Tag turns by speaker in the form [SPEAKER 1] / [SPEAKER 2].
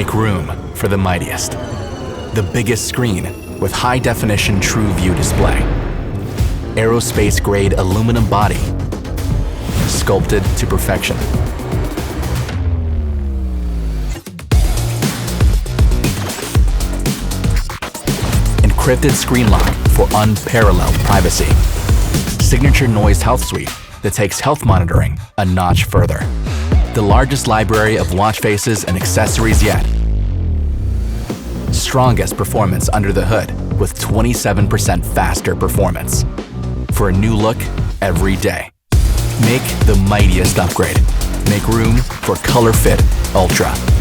[SPEAKER 1] Make room for the mightiest. The biggest screen with high-definition TruView display. Aerospace-grade aluminum body, sculpted to perfection. Encrypted screen lock for unparalleled privacy. Signature noise health suite that takes health monitoring a notch further. The largest library of watch faces and accessories yet. Strongest performance under the hood with 27% faster performance. For a new look every day. Make the mightiest upgrade. Make room for ColorFit Ultra.